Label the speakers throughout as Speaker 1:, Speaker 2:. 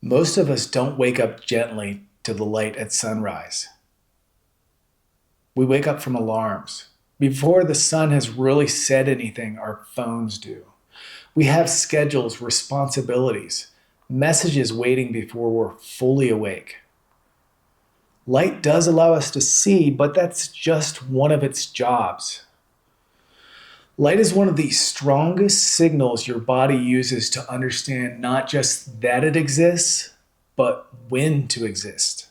Speaker 1: Most of us don't wake up gently to the light at sunrise. We wake up from alarms. Before the sun has really said anything, our phones do. We have schedules, responsibilities, messages waiting before we're fully awake. Light does allow us to see, but that's just one of its jobs. Light is one of the strongest signals your body uses to understand not just that it exists, but when to exist.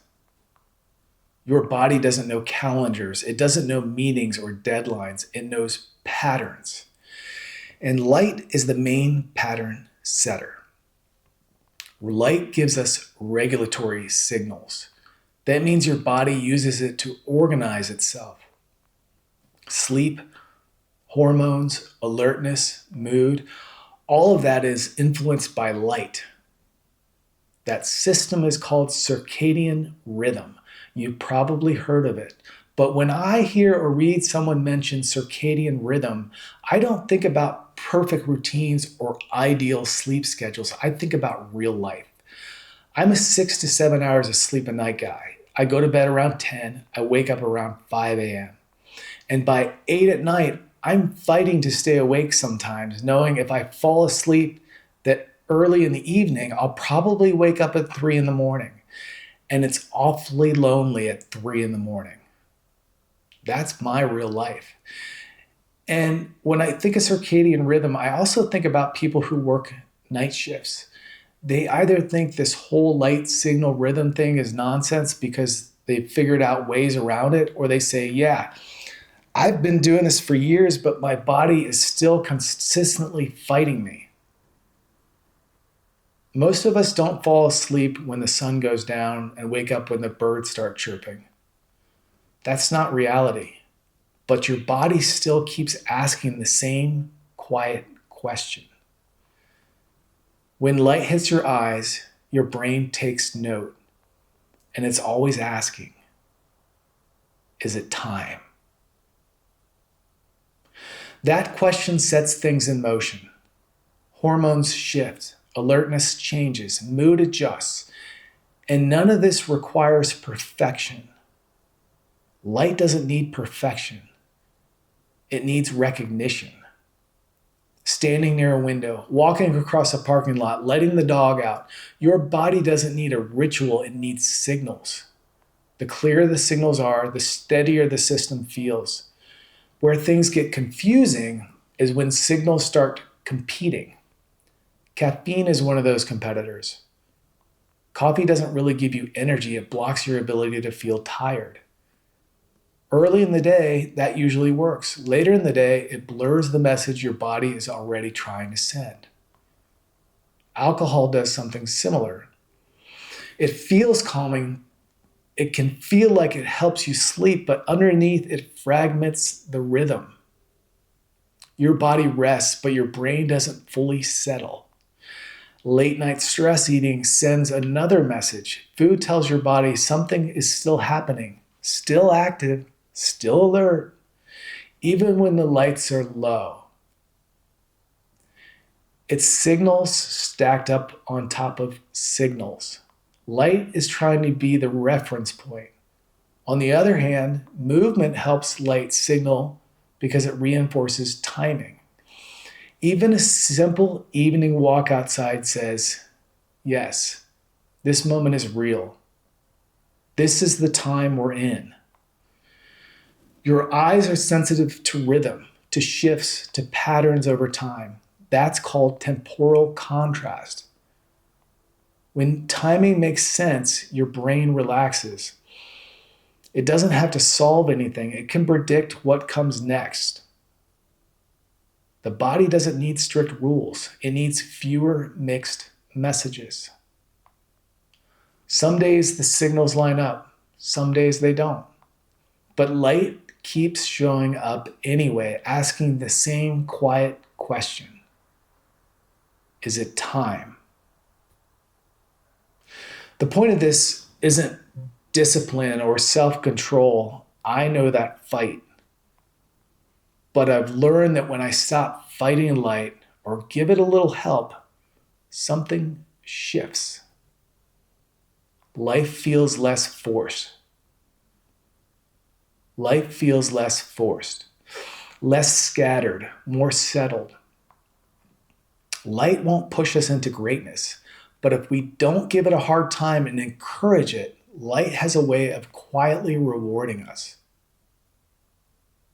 Speaker 1: Your body doesn't know calendars, it doesn't know meetings or deadlines, it knows patterns. And light is the main pattern setter. Light gives us regulatory signals. That means your body uses it to organize itself. Sleep, hormones, alertness, mood, all of that is influenced by light. That system is called circadian rhythm. You've probably heard of it. But when I hear or read someone mention circadian rhythm, I don't think about perfect routines or ideal sleep schedules. I think about real life. I'm a 6 to 7 hours of sleep a night guy. I go to bed around 10. I wake up around 5 a.m. And by 8 at night, I'm fighting to stay awake sometimes, knowing if I fall asleep that early in the evening, I'll probably wake up at 3 in the morning. And it's awfully lonely at 3 in the morning. That's my real life. And when I think of circadian rhythm, I also think about people who work night shifts. They either think this whole light signal rhythm thing is nonsense because they've figured out ways around it, or they say, yeah, I've been doing this for years, but my body is still consistently fighting me. Most of us don't fall asleep when the sun goes down and wake up when the birds start chirping. That's not reality, but your body still keeps asking the same quiet question. When light hits your eyes, your brain takes note, and it's always asking, is it time? That question sets things in motion. Hormones shift, alertness changes, mood adjusts, and none of this requires perfection. Light doesn't need perfection. It needs recognition. Standing near a window, walking across a parking lot, letting the dog out. Your body doesn't need a ritual, it needs signals. The clearer the signals are, the steadier the system feels. Where things get confusing is when signals start competing. Caffeine is one of those competitors. Coffee doesn't really give you energy, it blocks your ability to feel tired. Early in the day, that usually works. Later in the day, it blurs the message your body is already trying to send. Alcohol does something similar. It feels calming. It can feel like it helps you sleep, but underneath it fragments the rhythm. Your body rests, but your brain doesn't fully settle. Late night stress eating sends another message. Food tells your body something is still happening, still active, still alert, even when the lights are low. It's signals stacked up on top of signals. Light is trying to be the reference point. On the other hand, movement helps light signal because it reinforces timing. Even a simple evening walk outside says, yes, this moment is real. This is the time we're in. Your eyes are sensitive to rhythm, to shifts, to patterns over time. That's called temporal contrast. When timing makes sense, your brain relaxes. It doesn't have to solve anything. It can predict what comes next. The body doesn't need strict rules. It needs fewer mixed messages. Some days the signals line up. Some days they don't. But light keeps showing up anyway, asking the same quiet question. Is it time? The point of this isn't discipline or self-control. I know that fight. But I've learned that when I stop fighting light or give it a little help, something shifts. Life feels less forced. Life feels less forced, less scattered, more settled. Light won't push us into greatness, but if we don't give it a hard time and encourage it, light has a way of quietly rewarding us.